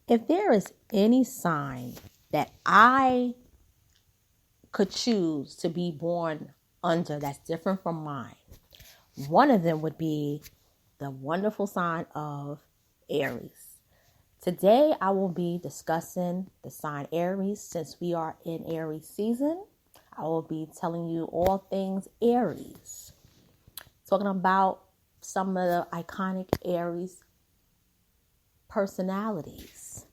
If there is any sign that I could choose to be born under that's different from mine, one of them would be the wonderful sign of Aries. Today, I will be discussing the sign Aries. Since we are in Aries season, I will be telling you all things Aries. Talking about some of the iconic Aries personalities.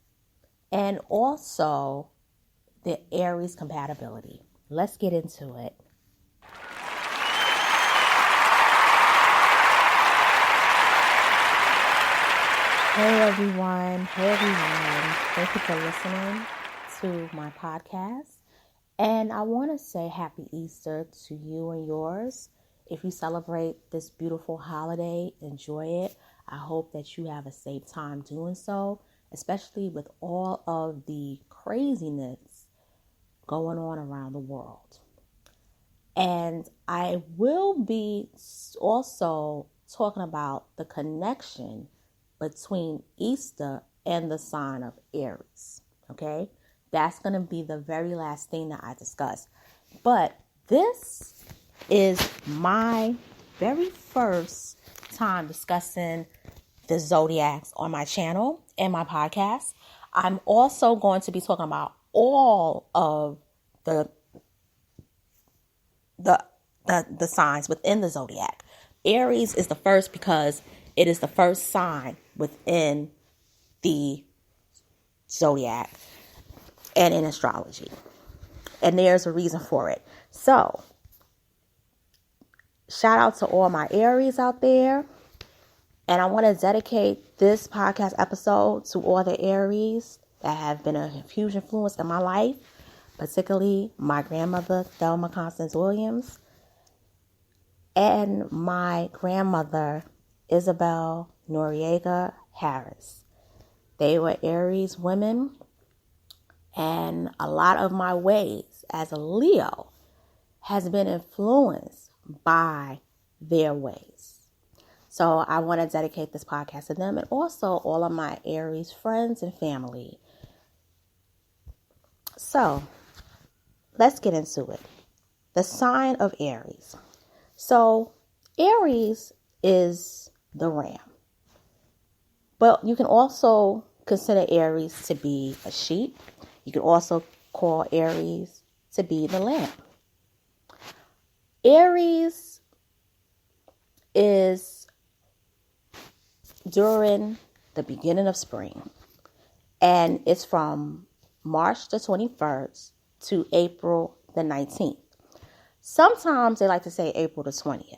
And also the Aries compatibility. Let's get into it. Hey everyone. Thank you for listening to my podcast. And I want to say happy Easter to you and yours. If you celebrate this beautiful holiday, enjoy it. I hope that you have a safe time doing so, especially with all of the craziness going on around the world. And I will be also talking about the connection between Easter and the sign of Aries. Okay? That's going to be the very last thing that I discuss. But this is my very first time discussing the zodiacs on my channel and my podcast. I'm also going to be talking about all of the signs within the zodiac. Aries is the first because it is the first sign within the zodiac and in astrology. And there's a reason for it. So, shout out to all my Aries out there. And I want to dedicate this podcast episode to all the Aries that have been a huge influence in my life, particularly my grandmother, Thelma Constance Williams, and my grandmother, Isabel Noriega Harris. They were Aries women, and a lot of my ways as a Leo has been influenced by their ways. So I want to dedicate this podcast to them and also all of my Aries friends and family. So let's get into it. The sign of Aries. So Aries is the ram. But you can also consider Aries to be a sheep. You can also call Aries to be the lamb. Aries is during the beginning of spring. And it's from March the 21st to April the 19th. Sometimes they like to say April the 20th.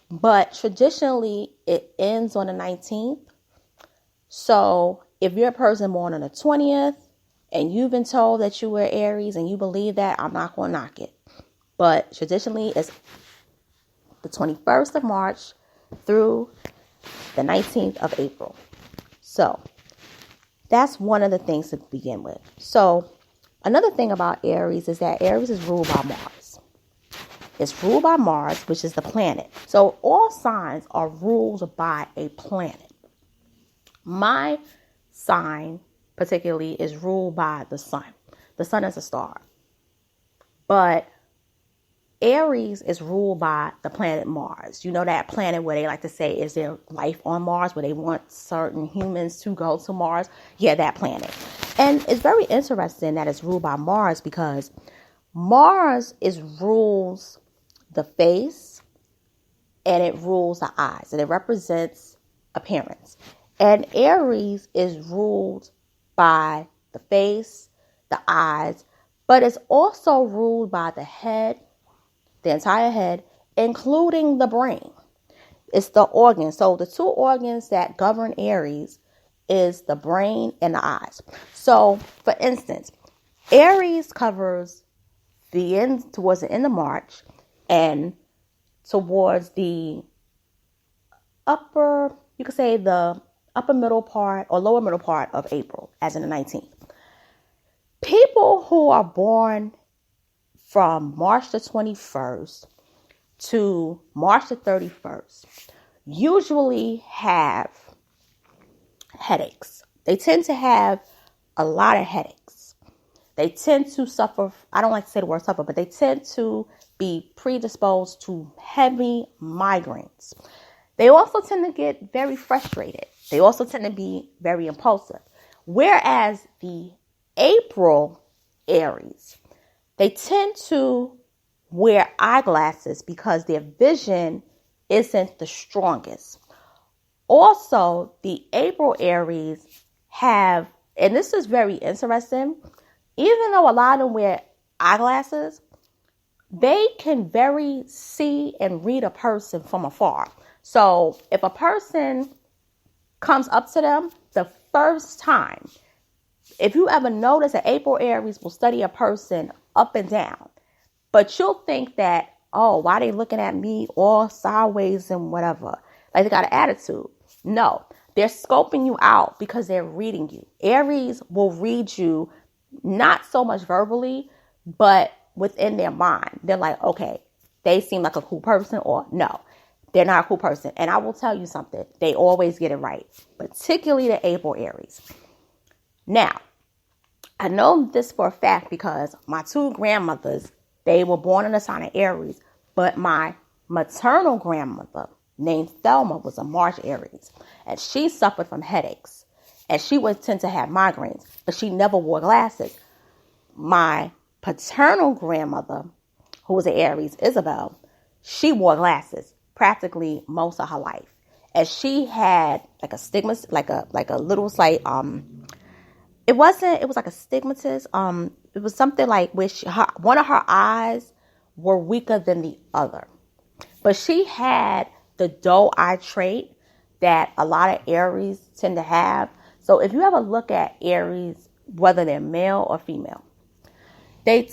But traditionally, it ends on the 19th. So if you're a person born on the 20th and you've been told that you were Aries and you believe that, I'm not going to knock it. But traditionally, it's the 21st of March through the 19th of April. So that's one of the things to begin with. So another thing about Aries is that Aries is ruled by Mars. It's ruled by Mars, which is the planet. So all signs are ruled by a planet. My sign, particularly, is ruled by the sun. The sun is a star. But Aries is ruled by the planet Mars. You know that planet where they like to say, is there life on Mars? Where they want certain humans to go to Mars? Yeah, that planet. And it's very interesting that it's ruled by Mars because Mars rules the face and it rules the eyes. And it represents appearance. And Aries is ruled by the face, the eyes, but it's also ruled by the head, the entire head, including the brain. It's the organs. So the two organs that govern Aries is the brain and the eyes. So, for instance, Aries covers the end towards the end of March and towards the upper, you could say the upper middle part or lower middle part of April, as in the 19th. People who are born from March the 21st to March the 31st usually have headaches. They tend to have a lot of headaches. They tend to suffer, I don't like to say the word suffer, but they tend to be predisposed to heavy migraines. They also tend to get very frustrated. They also tend to be very impulsive. Whereas the April Aries, they tend to wear eyeglasses because their vision isn't the strongest. Also, the April Aries have, and this is very interesting, even though a lot of them wear eyeglasses, they can very see and read a person from afar. So if a person comes up to them the first time, if you ever notice that April Aries will study a person up and down, but you'll think that, oh, why are they looking at me all sideways and whatever? Like they got an attitude. No, they're scoping you out because they're reading you. Aries will read you not so much verbally, but within their mind. They're like, okay, they seem like a cool person, or no, they're not a cool person. And I will tell you something, they always get it right, particularly the April Aries. Now, I know this for a fact because my two grandmothers, they were born in the sign of Aries, but my maternal grandmother named Thelma was a March Aries, and she suffered from headaches, and she would tend to have migraines, but she never wore glasses. My paternal grandmother, who was an Aries, Isabel, she wore glasses practically most of her life, and she had like a stigma, like a little slight it was like a stigmatism. It was something like where one of her eyes were weaker than the other. But she had the doe eye trait that a lot of Aries tend to have. So if you ever look at Aries, whether they're male or female, they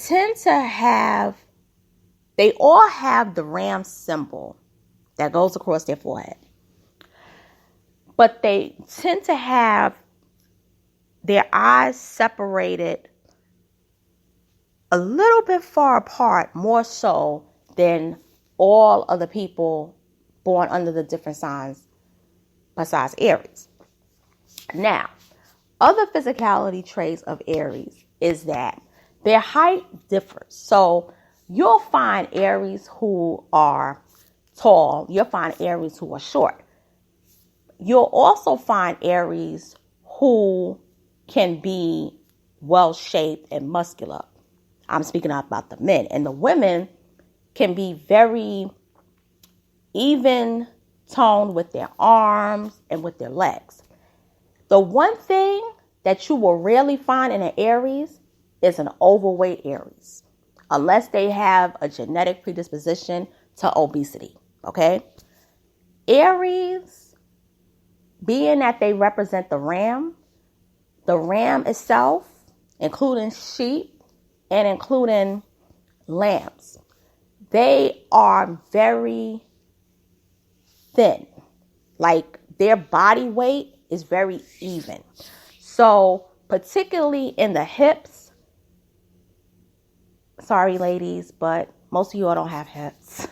all have the ram symbol that goes across their forehead. But they tend to have their eyes separated a little bit far apart, more so than all other people born under the different signs besides Aries. Now, other physicality traits of Aries is that their height differs. So you'll find Aries who are tall. You'll find Aries who are short. You'll also find Aries who can be well-shaped and muscular. I'm speaking about the men. And the women can be very even toned with their arms and with their legs. The one thing that you will rarely find in an Aries is an overweight Aries, unless they have a genetic predisposition to obesity, okay? Aries, being that they represent the ram itself, including sheep and including lambs, they are very thin. Like their body weight is very even. So particularly in the hips, sorry ladies, but most of you all don't have hips.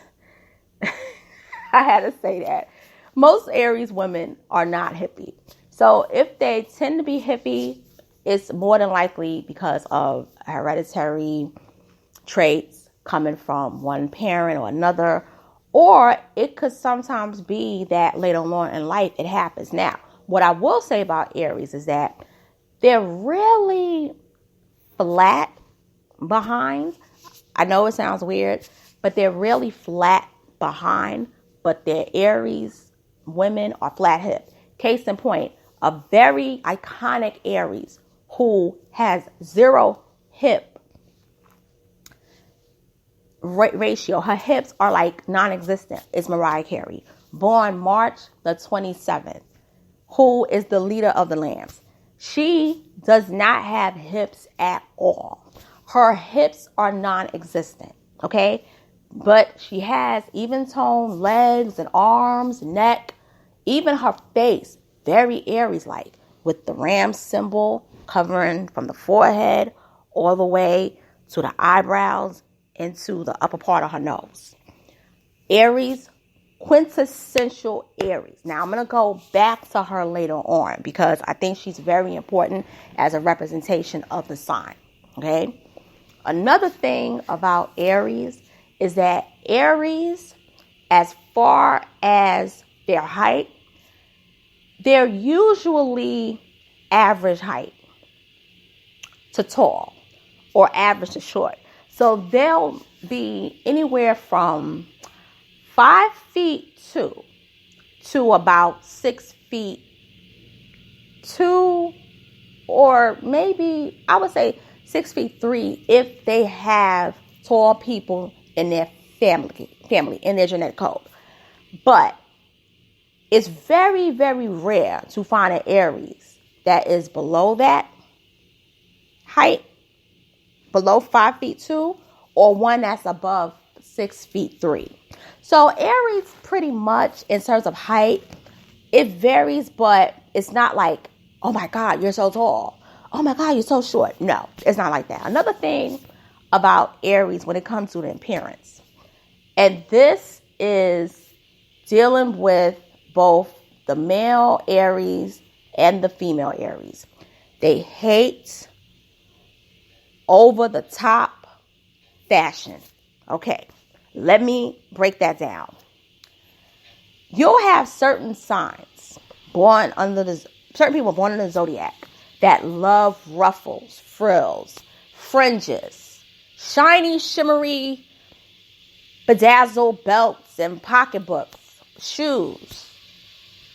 I had to say that. Most Aries women are not hippie. So if they tend to be hippie, it's more than likely because of hereditary traits coming from one parent or another. Or it could sometimes be that later on in life it happens. Now, what I will say about Aries is that they're really flat behind. I know it sounds weird, but they're really flat behind. But their Aries women are flat hip. Case in point, a very iconic Aries who has zero hip ratio. Her hips are like non-existent. Is Mariah Carey, born March the 27th, who is the leader of the Lambs. She does not have hips at all. Her hips are non-existent, okay? But she has even-toned legs and arms, neck, even her face, very Aries-like, with the ram symbol covering from the forehead all the way to the eyebrows into the upper part of her nose. Aries quintessential Aries. Now, I'm going to go back to her later on because I think she's very important as a representation of the sign. Okay. Another thing about Aries is that Aries, as far as their height, they're usually average height to tall or average to short. So they'll be anywhere from 5'2" to about 6'2", or maybe I would say 6'3" if they have tall people in their family in their genetic code. But it's very, very rare to find an Aries that is below that height, below 5'2", or one that's above 6'3". So Aries, pretty much in terms of height, it varies, but it's not like, oh my God, you're so tall. Oh my God, you're so short. No, it's not like that. Another thing about Aries when it comes to the appearance, and this is dealing with both the male Aries and the female Aries. They hate over the top fashion. Okay, let me break that down. You'll have certain signs certain people born in the zodiac that love ruffles, frills, fringes, shiny, shimmery, bedazzled belts and pocketbooks, shoes.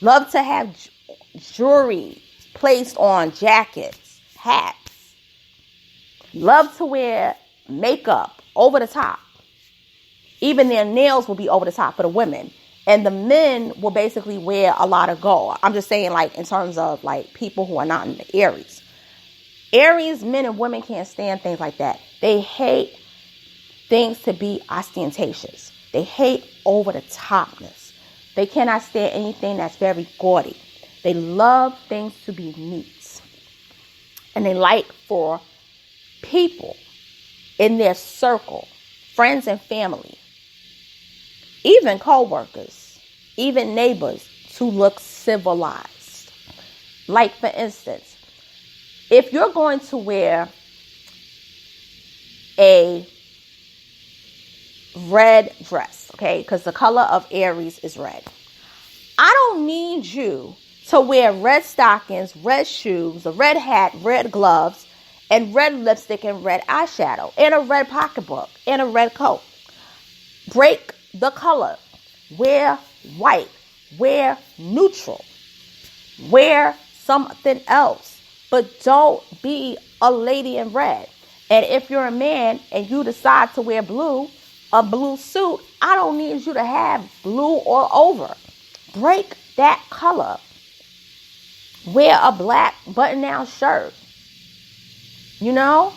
Love to have jewelry placed on jackets, hats. Love to wear makeup over the top. Even their nails will be over the top for the women. And the men will basically wear a lot of gold. I'm just saying, like, in terms of, like, people who are not in the Aries. Aries men and women can't stand things like that. They hate things to be ostentatious. They hate over the topness. They cannot stand anything that's very gaudy. They love things to be neat. And they like for people in their circle, friends and family, even co-workers, even neighbors, to look civilized. Like, for instance, if you're going to wear a red dress, okay, because the color of Aries is red, I don't need you to wear red stockings, red shoes, a red hat, red gloves, and red lipstick and red eyeshadow, and a red pocketbook, and a red coat. Break the color. Wear white. Wear neutral. Wear something else. But don't be a lady in red. And if you're a man and you decide to wear blue, a blue suit, I don't need you to have blue all over. Break that color. Wear a black button-down shirt. You know?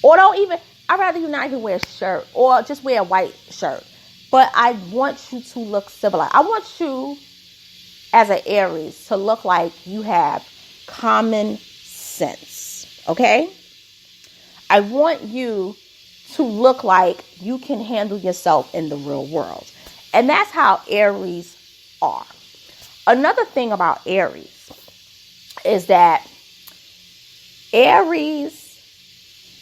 Or don't even, I'd rather you not even wear a shirt, or just wear a white shirt. But I want you to look civilized. I want you, as an Aries, to look like you have common sense. Okay? I want you to look like you can handle yourself in the real world. And that's how Aries are. Another thing about Aries is that Aries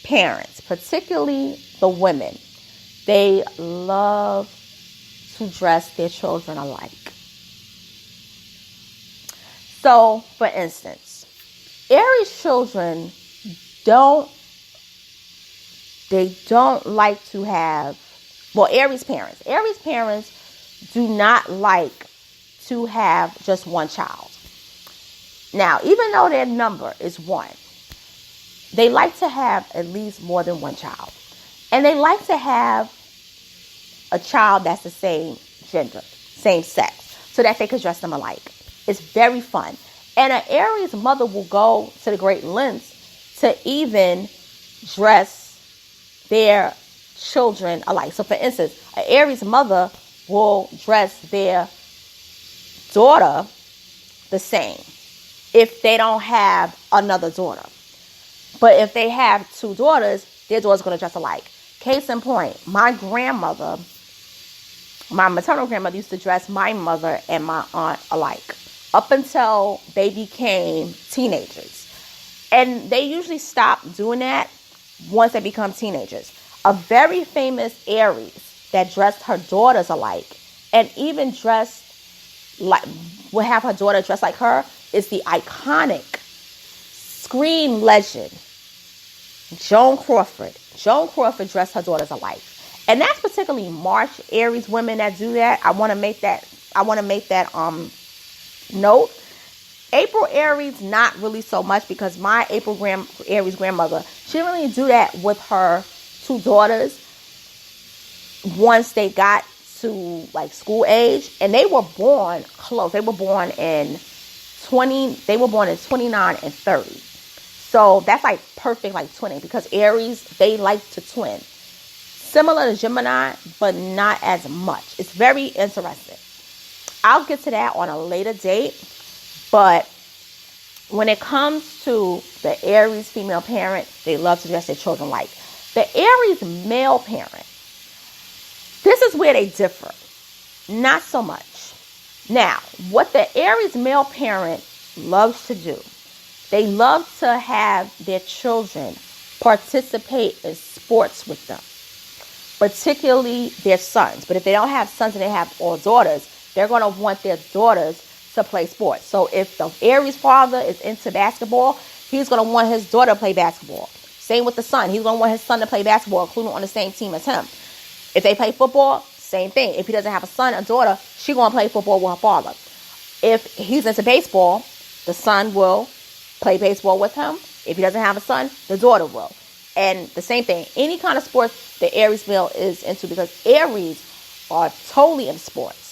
parents, particularly the women, they love to dress their children alike. So, for instance, Aries children don't like to have, Aries parents do not like to have just one child. Now, even though their number is 1, they like to have at least more than one child. And they like to have a child that's the same gender, same sex, so that they can dress them alike. It's very fun. And an Aries mother will go to the great lengths to even dress their children alike. So, for instance, an Aries mother will dress their daughter the same if they don't have another daughter. But if they have 2 daughters, their daughter's going to dress alike. Case in point, my grandmother My maternal grandmother used to dress my mother and my aunt alike up until they became teenagers. And they usually stop doing that once they become teenagers. A very famous Aries that dressed her daughters alike and even dressed like, would have her daughter dressed like her, is the iconic screen legend, Joan Crawford. Joan Crawford dressed her daughters alike. And that's particularly March Aries women that do that. I want to make that note. April Aries, not really so much, because my Aries grandmother, she didn't really do that with her two daughters once they got to like school age, and they were born close. They were born in 29 and 30. So that's like perfect, like twinning, because Aries, they like to twin. Similar to Gemini, but not as much. It's very interesting. I'll get to that on a later date. But when it comes to the Aries female parent, they love to dress their children like. The Aries male parent, this is where they differ. Not so much. Now, what the Aries male parent loves to do, they love to have their children participate in sports with them, particularly their sons. But if they don't have sons and they have all daughters, they're going to want their daughters to play sports. So if the Aries father is into basketball, he's going to want his daughter to play basketball. Same with the son. He's going to want his son to play basketball, including on the same team as him. If they play football, same thing. If he doesn't have a son or daughter, she's going to play football with her father. If he's into baseball, the son will play baseball with him. If he doesn't have a son, the daughter will. And the same thing. Any kind of sport the Aries male is into, because Aries are totally in sports.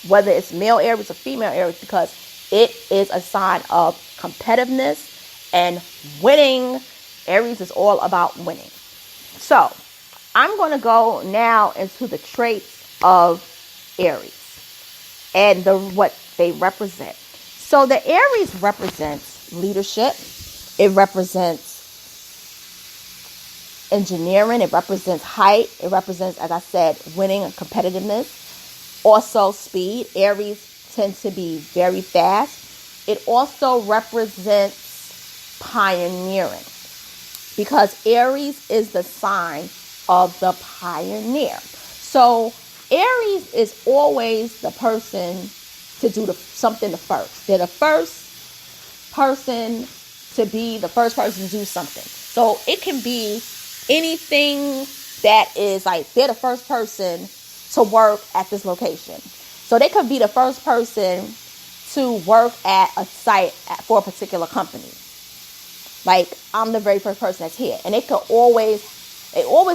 Whether it's male Aries or female Aries, because it is a sign of competitiveness and winning. Aries is all about winning. So I'm going to go now into the traits of Aries and what they represent. So the Aries represents leadership. It represents engineering. It represents height. It represents, as I said, winning and competitiveness. Also speed. Aries tend to be very fast. It also represents pioneering, because Aries is the sign of the pioneer. So Aries is always the person to do something the first. They're the first person to be the first person to do something. So it can be anything that is like, they're the first person to work at this location. So they could be the first person to work at a site for a particular company. Like, I'm the very first person that's here. And they always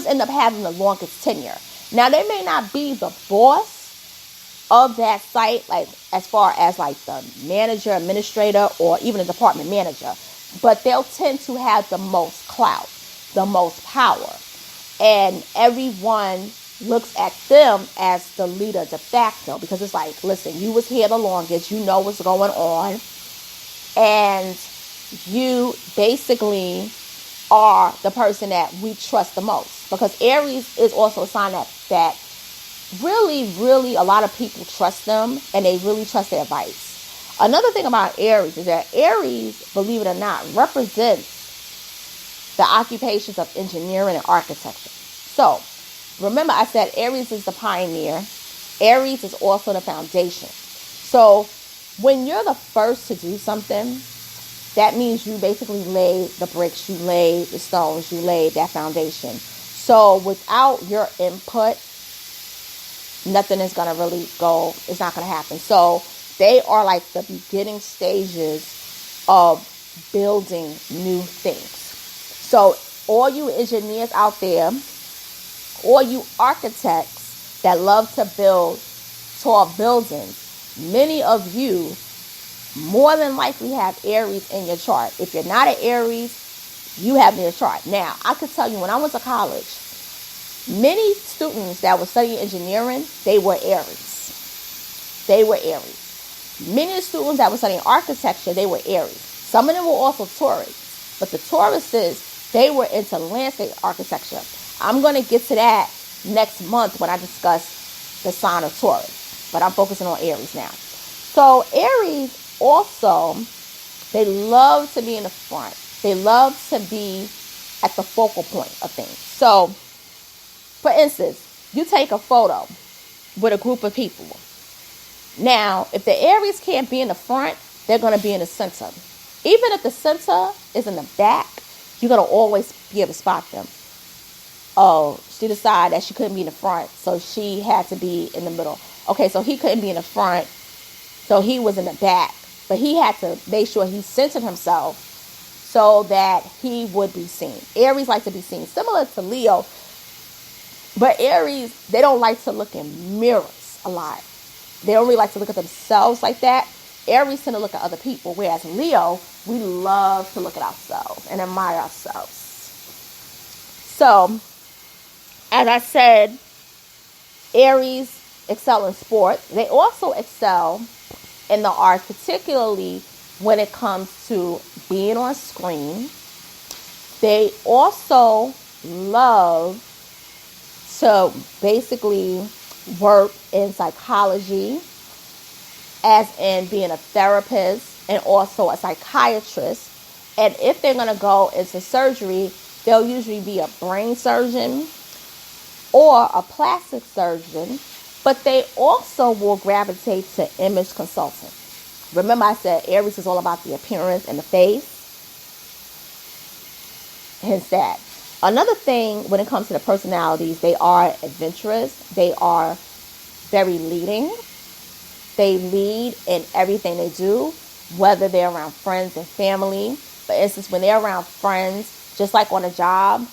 end up having the longest tenure. Now, they may not be the boss of that site, like as far as like the manager, administrator, or even a department manager, but they'll tend to have the most clout, the most power. And everyone looks at them as the leader de facto, because it's like, listen, you was here the longest, you know what's going on, and you basically are the person that we trust the most. Because Aries is also a sign that really a lot of people trust them, and they really trust their advice. Another thing about Aries is that Aries, believe it or not, represents the occupations of engineering and architecture. So remember, I said Aries is the pioneer. Aries is also the foundation. So when you're the first to do something, that means you basically lay the bricks, you lay the stones, you lay that foundation. So without your input, nothing is going to really go, it's not going to happen. So they are like the beginning stages of building new things. So all you engineers out there, or you architects that love to build tall buildings, many of you more than likely have Aries in your chart. If you're not an Aries, you have in your chart. Now, I could tell you, when I went to college, many students that were studying engineering, they were Aries. They were Aries. Many of the students that were studying architecture, they were Aries. Some of them were also Tauruses. But the Tauruses, they were into landscape architecture. I'm going to get to that next month when I discuss the sign of Taurus. But I'm focusing on Aries now. So Aries also, they love to be in the front. They love to be at the focal point of things. So, for instance, you take a photo with a group of people. Now, if the Aries can't be in the front, they're going to be in the center. Even if the center is in the back, you're going to always be able to spot them. Oh, she decided that she couldn't be in the front, so she had to be in the middle. Okay, so he couldn't be in the front, so he was in the back. But he had to make sure he centered himself so that he would be seen. Aries like to be seen, similar to Leo. But Aries, they don't like to look in mirrors a lot. They don't really like to look at themselves like that. Aries tend to look at other people, whereas Leo, we love to look at ourselves and admire ourselves. So, as I said, Aries excel in sport. They also excel in the arts, particularly when it comes to being on screen. They also love to basically work in psychology, as in being a therapist and also a psychiatrist. And if they're going to go into surgery, they'll usually be a brain surgeon or a plastic surgeon, but they also will gravitate to image consulting. Remember I said Aries is all about the appearance and the face. Hence that. Another thing when it comes to the personalities, they are adventurous. They are very leading. They lead in everything they do, whether they're around friends and family. For instance, when they're around friends, just like on a job,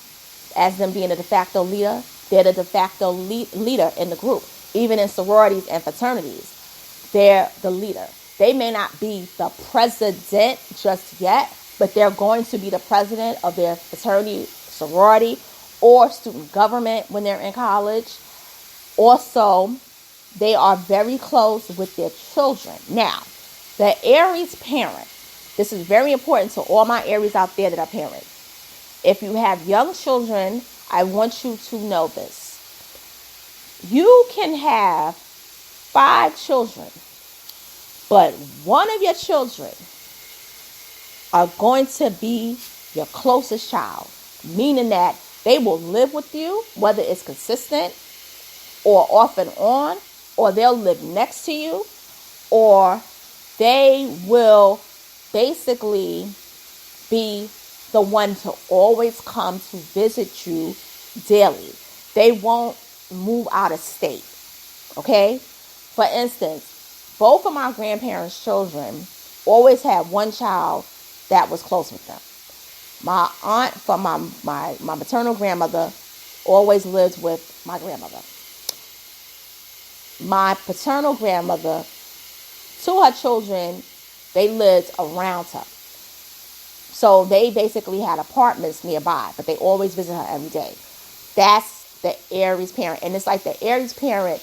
as them being a de facto leader, they're the de facto leader in the group. Even in sororities and fraternities, they're the leader. They may not be the president just yet, but they're going to be the president of their fraternity, sorority, or student government when they're in college. Also, they are very close with their children. Now, the Aries parent, this is very important to all my Aries out there that are parents. If you have young children, I want you to know this. You can have 5 children, but one of your children are going to be your closest child, meaning that they will live with you, whether it's consistent or off and on, or they'll live next to you, or they will basically be the one to always come to visit you daily. They won't move out of state. Okay? For instance, both of my grandparents' children always had one child that was close with them. My aunt from my maternal grandmother always lived with my grandmother. My paternal grandmother, to her children, they lived around her. So they basically had apartments nearby, but they always visit her every day. That's the Aries parent. And it's like the Aries parent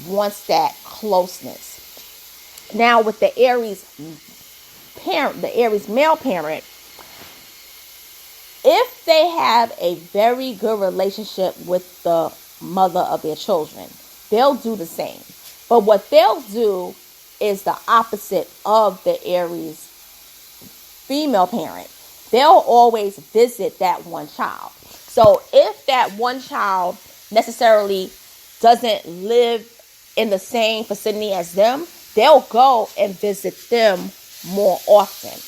wants that closeness. Now with the Aries parent, the Aries male parent, if they have a very good relationship with the mother of their children, they'll do the same. But what they'll do is the opposite of the Aries female parent. They'll always visit that one child. So if that one child necessarily doesn't live in the same vicinity as them, they'll go and visit them more often.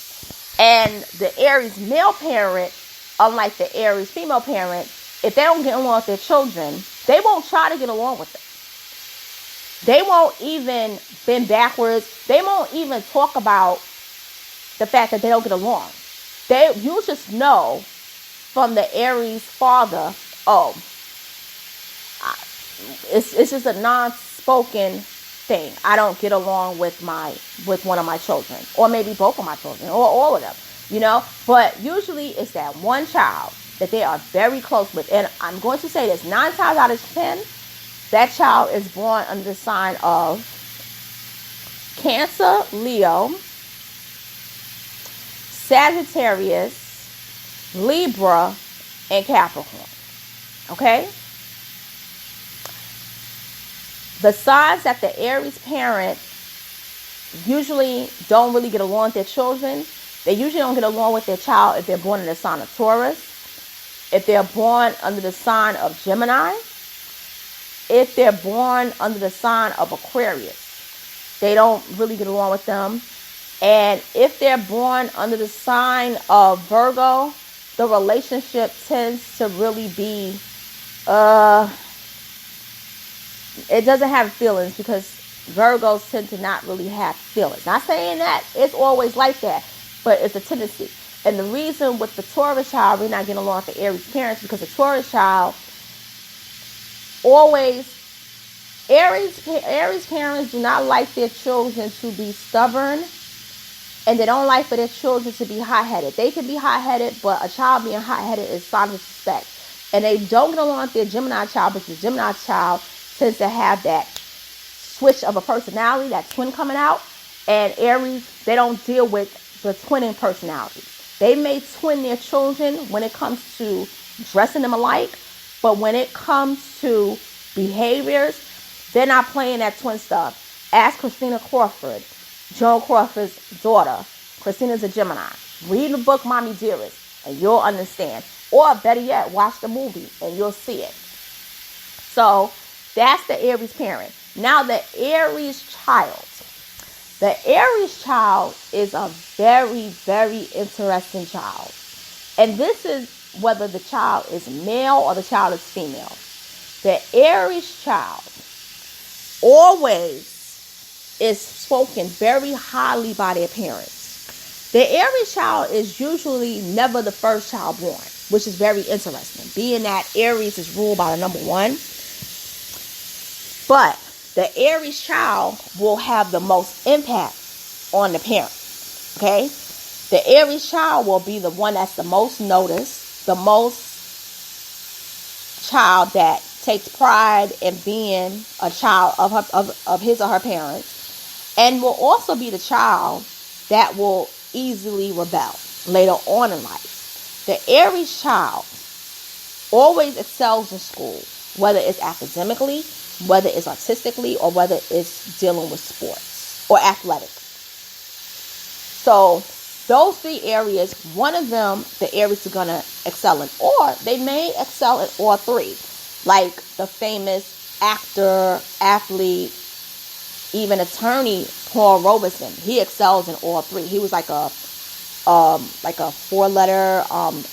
And the Aries male parent, unlike the Aries female parent, if they don't get along with their children, they won't try to get along with them. They won't even bend backwards. They won't even talk about the fact that they don't get along. You just know from the Aries father, it's just a non-spoken thing. I don't get along with one of my children, or maybe both of my children, or all of them, But usually it's that one child that they are very close with. And I'm going to say this, 9 times out of 10, that child is born under the sign of Cancer, Leo, Sagittarius, Libra, and Capricorn. Okay? The signs that the Aries parent usually don't really get along with their children. They usually don't get along with their child if they're born in the sign of Taurus, if they're born under the sign of Gemini, if they're born under the sign of Aquarius. They don't really get along with them. And if they're born under the sign of Virgo, the relationship tends to really be, it doesn't have feelings, because Virgos tend to not really have feelings. Not saying that it's always like that, but it's a tendency. And the reason with the Taurus child, we're not getting along with the Aries parents, because the Taurus child always, Aries parents do not like their children to be stubborn, and they don't like for their children to be hot-headed. They can be hot-headed, but a child being hot-headed is sign of disrespect. And they don't get along with their Gemini child, but the Gemini child tends to have that switch of a personality, that twin coming out. And Aries, they don't deal with the twinning personality. They may twin their children when it comes to dressing them alike, but when it comes to behaviors, they're not playing that twin stuff. Ask Christina Crawford, Joan Crawford's daughter. Christina's a Gemini. Read the book Mommy Dearest and you'll understand. Or better yet, watch the movie and you'll see it. So that's the Aries parent. Now the Aries child. The Aries child is a very, very interesting child. And this is whether the child is male or the child is female. The Aries child always is spoken very highly by their parents. The Aries child is usually never the first child born, which is very interesting, being that Aries is ruled by the number 1. But the Aries child will have the most impact on the parent. Okay? The Aries child will be the one that's the most noticed, the most child that takes pride in being a child of his or her parents, and will also be the child that will easily rebel later on in life. The Aries child always excels in school, whether it's academically, whether it's artistically, or whether it's dealing with sports or athletics. So those 3 areas, one of them, the Aries are going to excel in, or they may excel in all 3. Like the famous actor, athlete, even attorney, Paul Robeson. He excels in all 3. He was like a 4-letter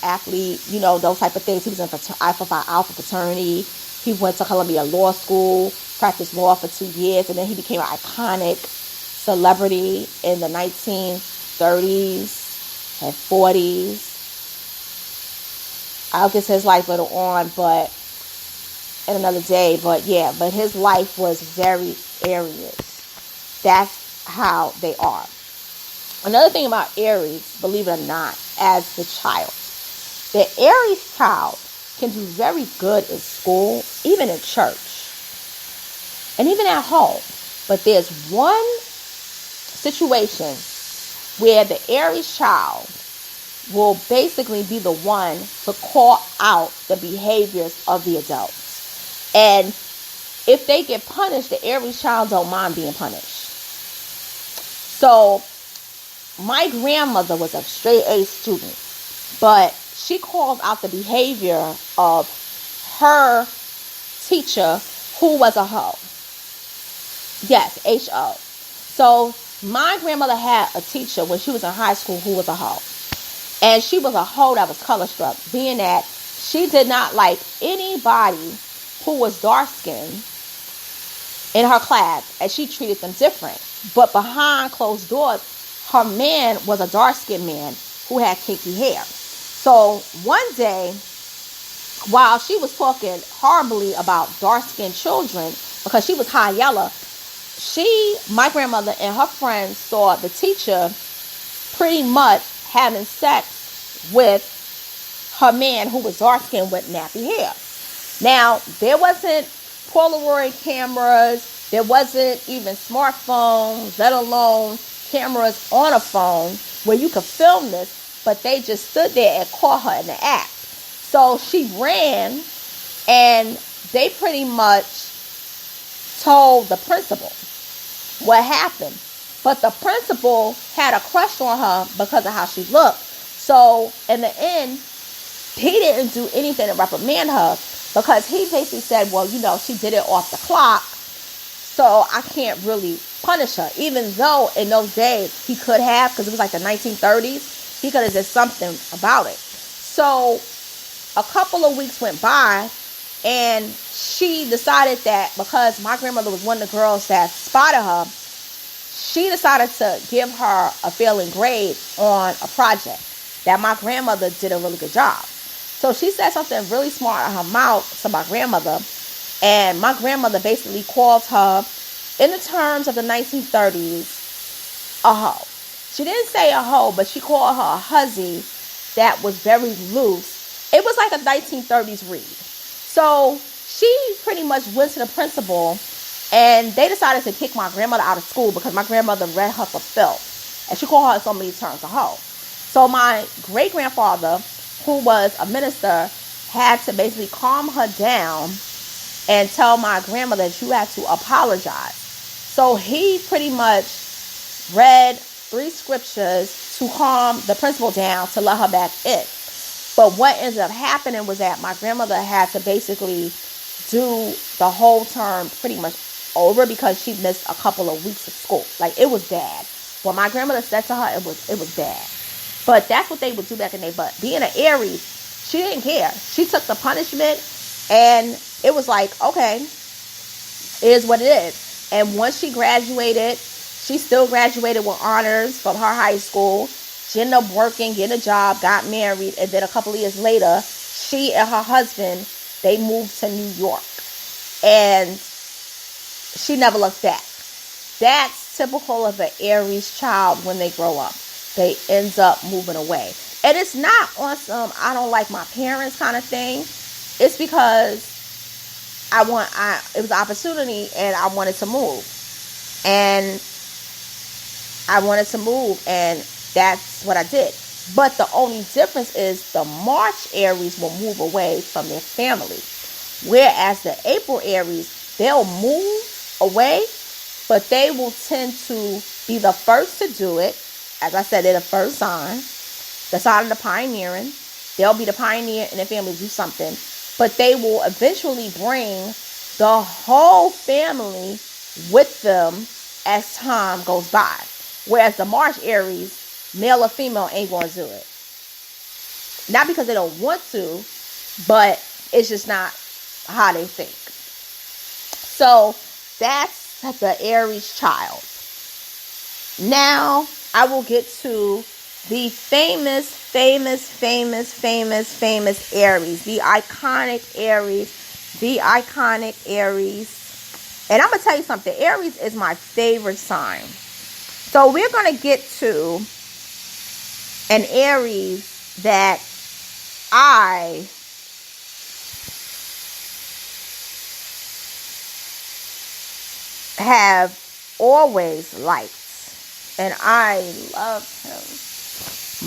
athlete, those type of things. He was in Alpha fraternity. He went to Columbia Law School, practiced law for 2 years, and then he became an iconic celebrity in the 1930s and 40s. I'll get to his life later on, but in another day. But his life was very Aries. That's how they are. Another thing about Aries, believe it or not, as the child, the Aries child can do very good in school, even in church, and even at home. But there's one situation where the Aries child will basically be the one to call out the behaviors of the adults. And if they get punished, the Aries child don't mind being punished. So my grandmother was a straight A student, but she called out the behavior of her teacher, who was a hoe. Yes, H-O. So my grandmother had a teacher when she was in high school who was a hoe. And she was a hoe that was color struck, being that she did not like anybody who was dark-skinned in her class, and she treated them different. But behind closed doors, her man was a dark-skinned man who had kinky hair. So one day, while she was talking horribly about dark-skinned children, because she was high yellow, my grandmother and her friends saw the teacher pretty much having sex with her man who was dark-skinned with nappy hair. Now, there wasn't Polaroid cameras, there wasn't even smartphones, let alone cameras on a phone where you could film this, but they just stood there and caught her in the act. So she ran, and they pretty much told the principal what happened. But the principal had a crush on her because of how she looked. So in the end, he didn't do anything to reprimand her because he basically said, well, she did it off the clock, so I can't really punish her. Even though in those days he could have, because it was like the 1930s, he could have did something about it. So a couple of weeks went by, and she decided that because my grandmother was one of the girls that spotted her, she decided to give her a failing grade on a project that my grandmother did a really good job. So she said something really smart out of her mouth to my grandmother, and my grandmother basically called her, in the terms of the 1930s, a hoe. She didn't say a hoe, but she called her a hussy that was very loose. It was like a 1930s read. So she pretty much went to the principal, and they decided to kick my grandmother out of school because my grandmother read her for filth. And she called her in so many terms a hoe. So my great-grandfather, who was a minister, had to basically calm her down and tell my grandmother that you had to apologize. So he pretty much read 3 scriptures to calm the principal down to let her back in. But what ended up happening was that my grandmother had to basically do the whole term pretty much over because she missed a couple of weeks of school. Like, it was bad. What my grandmother said to her, it was bad. But that's what they would do back in the day. But being an Aries, she didn't care. She took the punishment, and it was like, okay, it is what it is. And once she graduated, she still graduated with honors from her high school. She ended up working, getting a job, got married, and then a couple of years later, she and her husband, they moved to New York. And she never looked back. That's typical of an Aries child when they grow up. They end up moving away. And it's not on some I don't like my parents kind of thing. It's because it was an opportunity, and I wanted to move. And that's what I did. But the only difference is the March Aries will move away from their family. Whereas the April Aries, they'll move away, but they will tend to be the first to do it. As I said, they're the first sign. The sign of the pioneering. They'll be the pioneer in their family to do something. But they will eventually bring the whole family with them as time goes by. Whereas the March Aries, male or female, ain't going to do it. Not because they don't want to, but it's just not how they think. So that's the Aries child. Now I will get to the famous Aries. The iconic Aries. And I'm going to tell you something. Aries is my favorite sign. So we're going to get to an Aries that I have always liked. And I love him.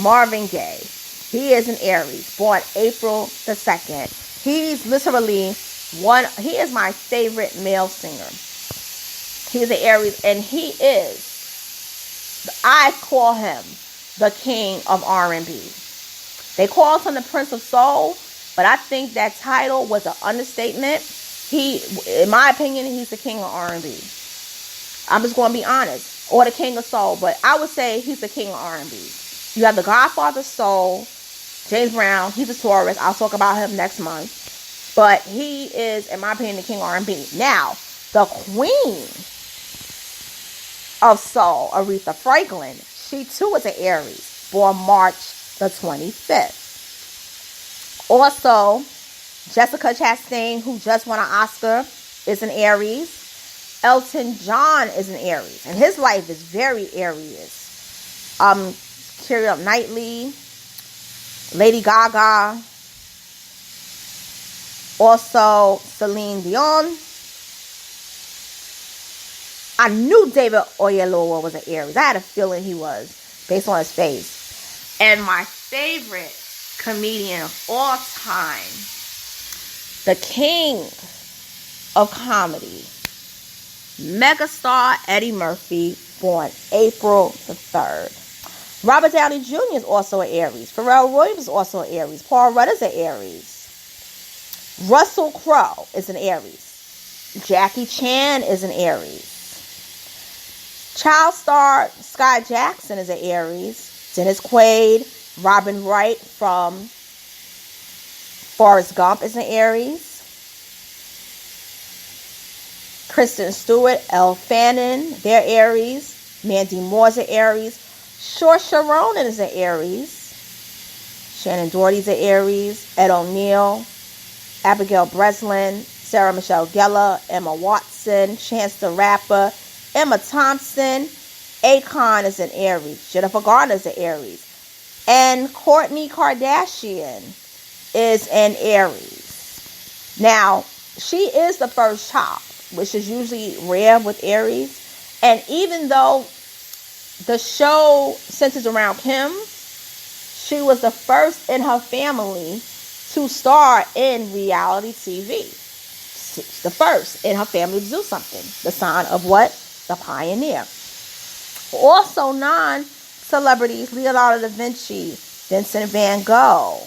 Marvin Gaye. He is an Aries, born April the 2nd. He's literally he is my favorite male singer. He's an Aries, and I call him the king of R&B. They call him the Prince of Soul, but I think that title was an understatement. In my opinion, he's the king of R&B. I'm just going to be honest. Or the king of soul, but I would say he's the king of R&B. You have the Godfather Soul, James Brown. He's a Taurus. I'll talk about him next month. But he is, in my opinion, the king of R&B. Now, the queen of soul, Aretha Franklin, she too is an Aries, born March the 25th. Also, Jessica Chastain, who just won an Oscar, is an Aries. Elton John is an Aries, and his life is very Aries. Keira Knightley, Lady Gaga, also Celine Dion. I knew David Oyelowo was an Aries. I had a feeling he was, based on his face. And my favorite comedian of all time, the king of comedy, Megastar Eddie Murphy, born April the 3rd. Robert Downey Jr. is also an Aries. Pharrell Williams is also an Aries. Paul Rudd is an Aries. Russell Crowe is an Aries. Jackie Chan is an Aries. Child star Sky Jackson is an Aries. Dennis Quaid, Robin Wright from Forrest Gump is an Aries. Kristen Stewart, Elle Fanning, they're Aries. Mandy Moore's an Aries. Saoirse Ronan is an Aries. Shannon Doherty's an Aries. Ed O'Neill, Abigail Breslin, Sarah Michelle Gellar, Emma Watson, Chance the Rapper, Emma Thompson. Akon is an Aries. Jennifer Garner is an Aries. And Kourtney Kardashian is an Aries. Now, she is the first child, which is usually rare with Aries. And even though the show centers around Kim, she was the first in her family to star in reality TV. She's the first in her family to do something. The sign of what? The pioneer. Also non-celebrities, Leonardo da Vinci, Vincent van Gogh.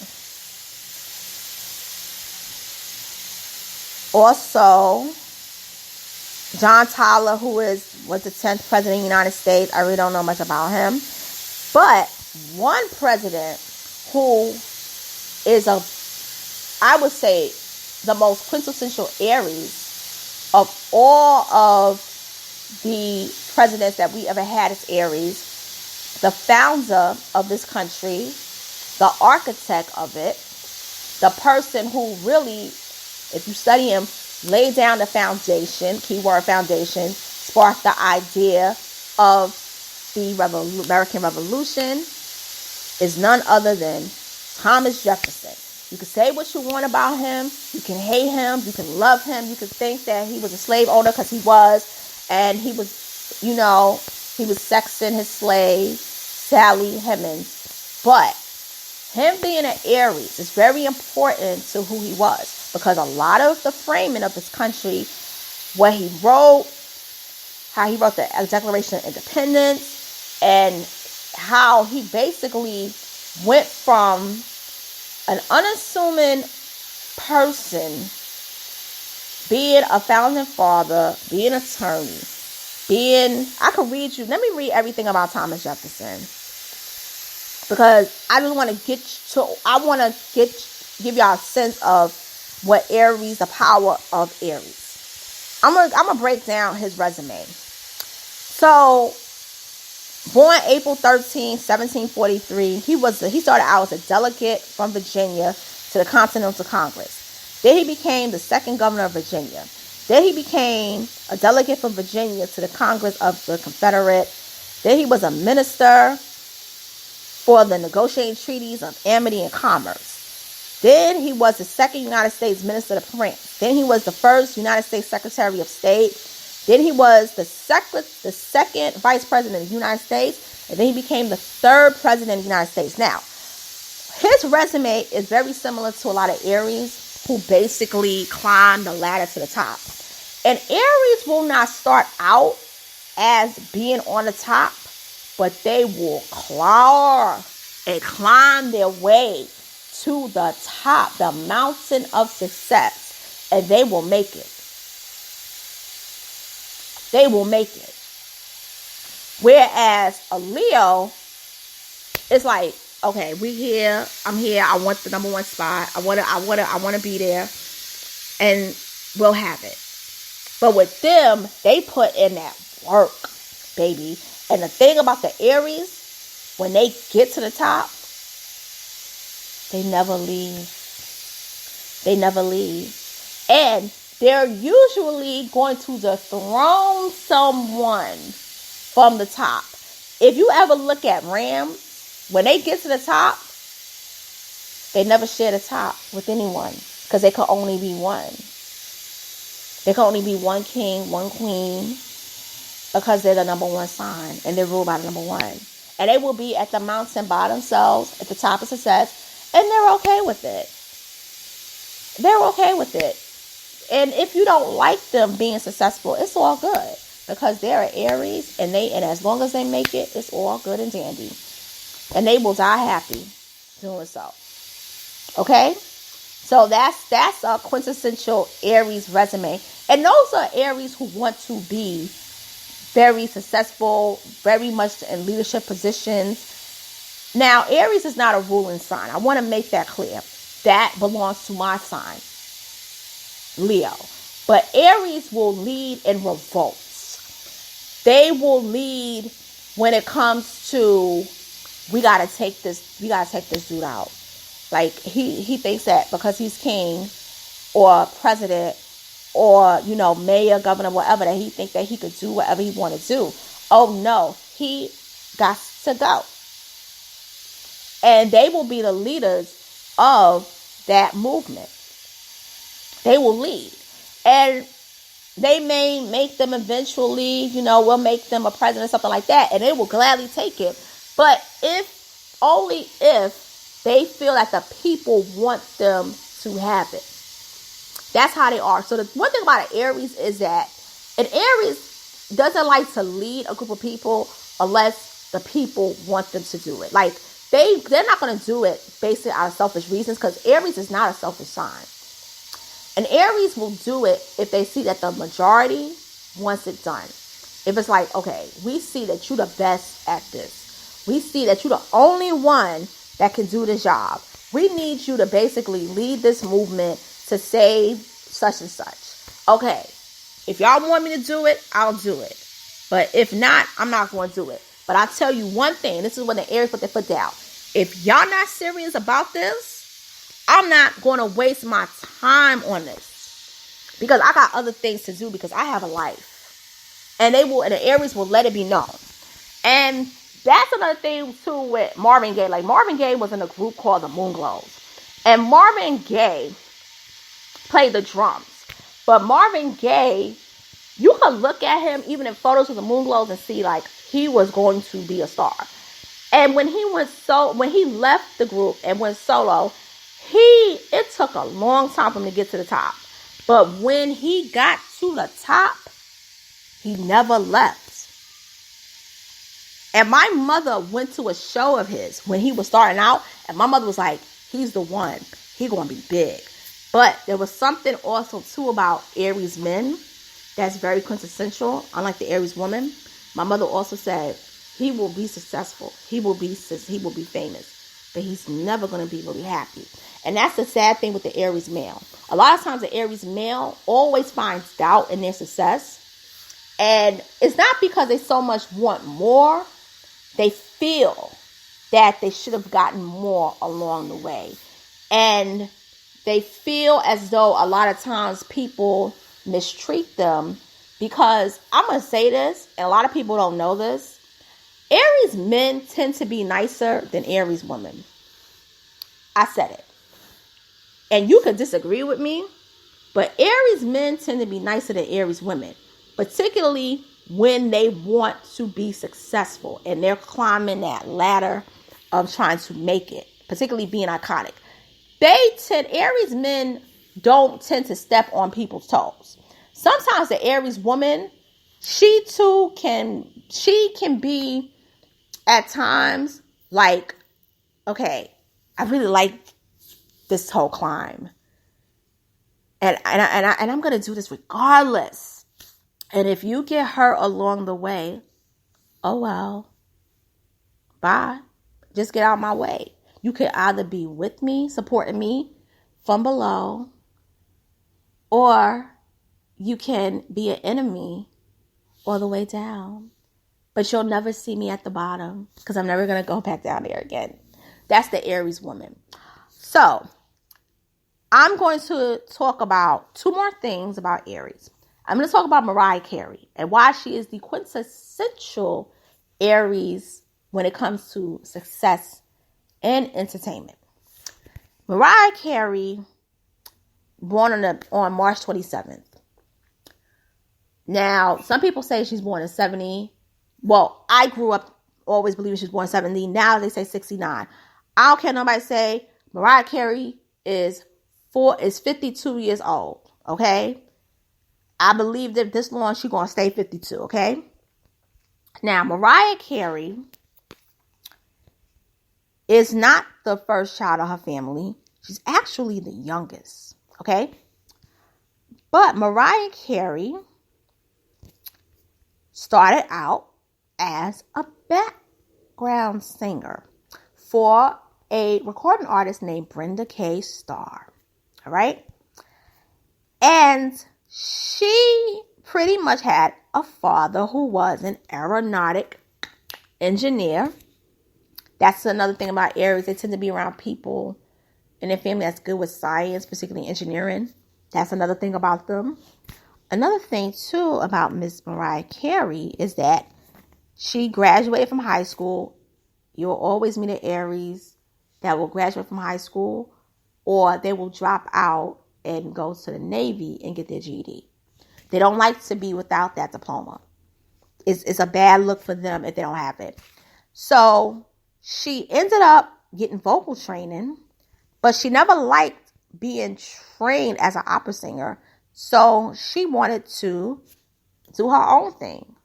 Also, John Tyler, who was the 10th president of the United States. I really don't know much about him. But one president who is I would say, the most quintessential Aries of all of the presidents that we ever had as Aries, the founder of this country, the architect of it, the person who really, if you study him, laid down the foundation, keyword foundation, sparked the idea of the American Revolution, is none other than Thomas Jefferson. You can say what you want about him. You can hate him. You can love him. You can think that he was a slave owner, because he was. And he was, he was sexing his slave, Sally Hemings. But him being an Aries is very important to who he was, because a lot of the framing of this country, what he wrote, how he wrote the Declaration of Independence, and how he basically went from an unassuming person, being a founding father, being an attorney, I could read you, let me read everything about Thomas Jefferson, because I just want to give y'all a sense of what Aries, the power of Aries. I'm gonna break down his resume. So, born April 13, 1743, he started out as a delegate from Virginia to the Continental Congress. Then he became the second governor of Virginia. Then he became a delegate from Virginia to the Congress of the Confederate. Then he was a minister for the negotiating treaties of amity and commerce. Then he was the second United States minister to France. Then he was the first United States Secretary of State. Then he was the second vice president of the United States. And then he became the third president of the United States. Now, his resume is very similar to a lot of Aries who basically climb the ladder to the top. And Aries will not start out as being on the top, but they will climb their way to the top, the mountain of success, and they will make it. They will make it. Whereas a Leo is like, okay, we here, I'm here, I want the number one spot, I want to be there, and we'll have it. But with them, they put in that work, baby. And the thing about the Aries, when they get to the top, they never leave. They never leave. And they're usually going to dethrone someone from the top. If you ever look at Rams, when they get to the top, they never share the top with anyone, because they could only be one. There can only be one king, one queen, because they're the number one sign and they're ruled by the number one. And they will be at the mountain by themselves, at the top of success, and they're okay with it. They're okay with it. And if you don't like them being successful, it's all good. because they're an Aries, and as long as they make it, it's all good and dandy. And they will die happy doing so. Okay? So that's a quintessential Aries resume. And those are Aries who want to be very successful, very much in leadership positions. Now, Aries is not a ruling sign. I want to make that clear. That belongs to my sign, Leo. But Aries will lead in revolts. They will lead when it comes to, we gotta take this dude out. Like he thinks that because he's king or president or, mayor, governor, whatever, that he thinks that he could do whatever he want to do. Oh no, he got to go. And they will be the leaders of that movement. They will lead. And they may make them eventually, we'll make them a president or something like that. And they will gladly take it. But only if they feel that the people want them to have it. That's how they are. So the one thing about an Aries is that an Aries doesn't like to lead a group of people unless the people want them to do it. Like they're not going to do it based out of selfish reasons, because Aries is not a selfish sign. And Aries will do it if they see that the majority wants it done. If it's like, okay, we see that you're the best at this. We see that you're the only one that can do the job. We need you to basically lead this movement to save such and such. Okay, if y'all want me to do it, I'll do it. But if not, I'm not going to do it. But I'll tell you one thing. This is when the Aries put their foot down. If y'all not serious about this, I'm not going to waste my time on this. Because I got other things to do, because I have a life. And the Aries will let it be known. And that's another thing too with Marvin Gaye. Like Marvin Gaye was in a group called the Moonglows. And Marvin Gaye played the drums. But Marvin Gaye, you could look at him even in photos of the Moonglows and see like he was going to be a star. And when he left the group and went solo, it took a long time for him to get to the top. But when he got to the top, he never left. And my mother went to a show of his when he was starting out, and my mother was like, he's the one. He's going to be big. But there was something also too about Aries men that's very quintessential, unlike the Aries woman. My mother also said he will be successful. He will be famous, but he's never going to be really happy. And that's the sad thing with the Aries male. A lot of times the Aries male always finds doubt in their success. And it's not because they so much want more. They feel that they should have gotten more along the way. And they feel as though a lot of times people mistreat them, because I'm going to say this, and a lot of people don't know this. Aries men tend to be nicer than Aries women. I said it. And you could disagree with me, but Aries men tend to be nicer than Aries women, particularly when they want to be successful and they're climbing that ladder of trying to make it, particularly being iconic. Aries men don't tend to step on people's toes. Sometimes the Aries woman, she can be at times like, okay, I really like this whole climb. And I'm going to do this regardless. And if you get hurt along the way, oh well, bye. Just get out of my way. You could either be with me, supporting me from below, or you can be an enemy all the way down. But you'll never see me at the bottom, because I'm never going to go back down there again. That's the Aries woman. So I'm going to talk about two more things about Aries. I'm going to talk about Mariah Carey and why she is the quintessential Aries when it comes to success and entertainment. Mariah Carey, born on March 27th. Now, some people say she's born in 70. Well, I grew up always believing she was born in 70. Now they say 69. I don't care what nobody say. Mariah Carey is 52 years old. Okay? I believe that this long she's going to stay 52, okay? Now, Mariah Carey is not the first child of her family. She's actually the youngest, okay? But Mariah Carey started out as a background singer for a recording artist named Brenda K. Starr, all right? And she pretty much had a father who was an aeronautic engineer. That's another thing about Aries. They tend to be around people in their family that's good with science, particularly engineering. That's another thing about them. Another thing, too, about Miss Mariah Carey is that she graduated from high school. You'll always meet an Aries that will graduate from high school, or they will drop out and go to the Navy and get their GED. They don't like to be without that diploma. It's a bad look for them if they don't have it. So she ended up getting vocal training, but she never liked being trained as an opera singer. So she wanted to do her own thing.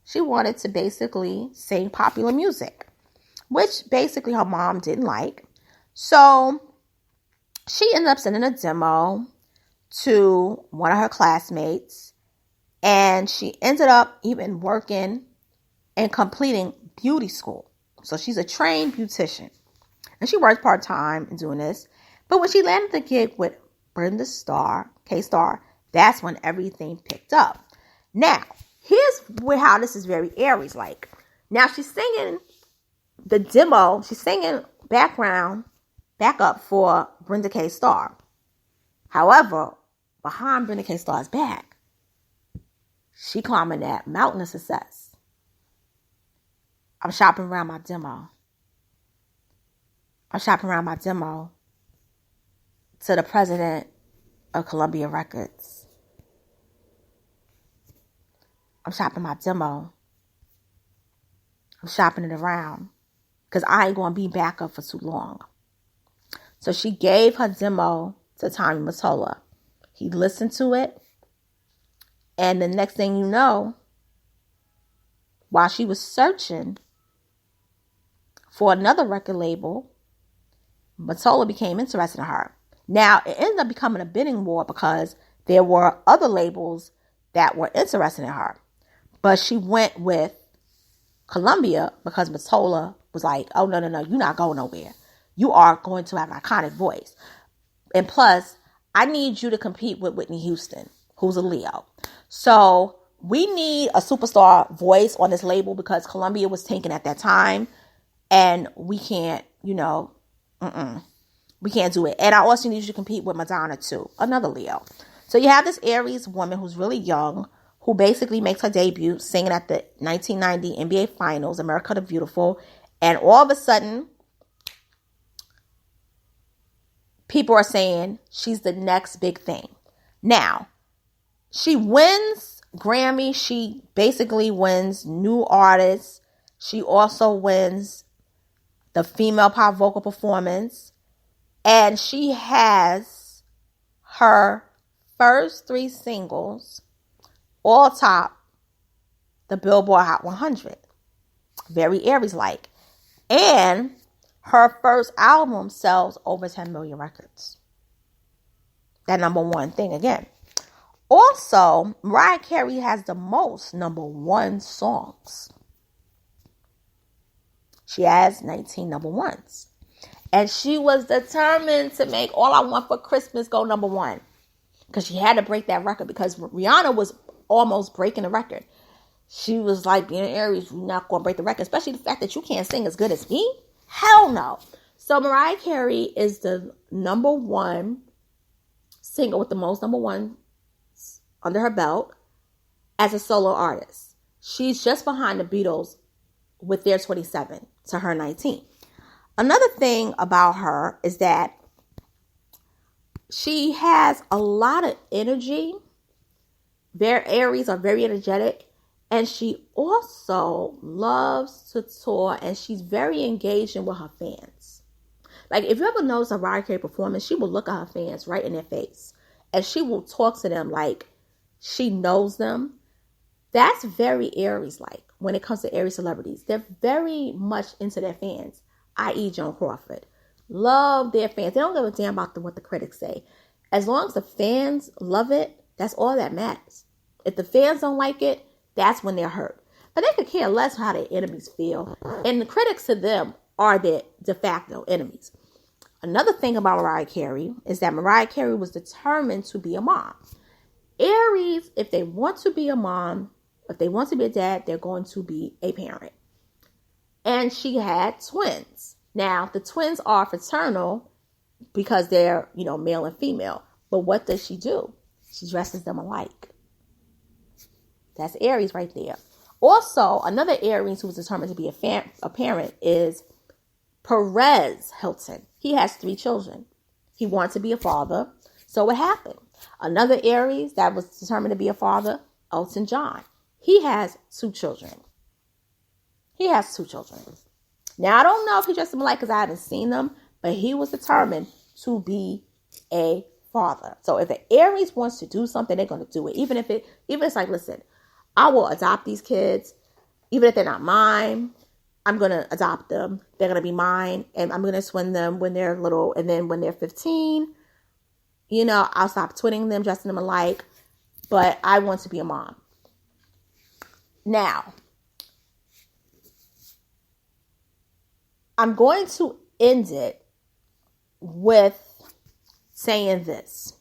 She wanted to basically sing popular music, which basically her mom didn't like. So she ended up sending a demo to one of her classmates, and she ended up even working and completing beauty school. So she's a trained beautician, and she works part-time in doing this. But when she landed the gig with Brenda K. Starr, that's when everything picked up. Now, here's how this is very Aries-like. Now, she's singing the demo. She's singing backup for Brenda K. Starr. However, behind Brenda K. Starr's back, she climbing that mountain of success. I'm shopping around my demo. To the president of Columbia Records. I'm shopping my demo. I'm shopping it around because I ain't going to be back up for too long. So she gave her demo to Tommy Mottola. He listened to it. And the next thing you know, while she was searching for another record label, Mottola became interested in her. Now, it ended up becoming a bidding war because there were other labels that were interested in her. But she went with Columbia because Mottola was like, oh, no, you're not going nowhere. You are going to have an iconic voice. And plus, I need you to compete with Whitney Houston, who's a Leo. So we need a superstar voice on this label because Columbia was tanking at that time. And we can't, we can't do it. And I also need you to compete with Madonna too, another Leo. So you have this Aries woman who's really young, who basically makes her debut singing at the 1990 NBA Finals, America the Beautiful. And all of a sudden, people are saying she's the next big thing. Now, she wins Grammy. She basically wins New Artist. She also wins the Female Pop Vocal Performance. And she has her first 3 singles all top the Billboard Hot 100. Very Aries-like. And her first album sells over 10 million records. That number one thing again. Also, Mariah Carey has the most number one songs. She has 19 number ones. And she was determined to make All I Want for Christmas go number one. Because she had to break that record. Because Rihanna was almost breaking the record. She was like, being an Aries, you're not going to break the record. Especially the fact that you can't sing as good as me. Hell no. So Mariah Carey is the number one singer with the most number one under her belt as a solo artist. She's just behind the Beatles with their 27 to her 19. Another thing about her is that she has a lot of energy. Their Aries are very energetic. And she also loves to tour, and she's very engaging with her fans. Like, if you ever notice a Mariah Carey performance, she will look at her fans right in their face. And she will talk to them like She knows them. That's very Aries-like when it comes to Aries celebrities. They're very much into their fans, i.e. Joan Crawford. Love their fans. They don't give a damn about what the critics say. As long as the fans love it, that's all that matters. If the fans don't like it, that's when they're hurt. But they could care less how their enemies feel. And the critics to them are their de facto enemies. Another thing about Mariah Carey is that Mariah Carey was determined to be a mom. Aries, if they want to be a mom, if they want to be a dad, they're going to be a parent. And she had twins. Now, the twins are fraternal because they're, male and female. But what does she do? She dresses them alike. That's Aries right there. Also, another Aries who was determined to be a parent is Perez Hilton. He has 3 children. He wanted to be a father. So what happened? Another Aries that was determined to be a father, Elton John. He has 2 children. Now, I don't know if he dressed them alike because I haven't seen them, but he was determined to be a father. So if an Aries wants to do something, they're going to do it. Even if it's like, listen, I will adopt these kids, even if they're not mine. I'm going to adopt them. They're going to be mine, and I'm going to twin them when they're little, and then when they're 15, I'll stop twinning them, dressing them alike, but I want to be a mom. Now, I'm going to end it with saying this.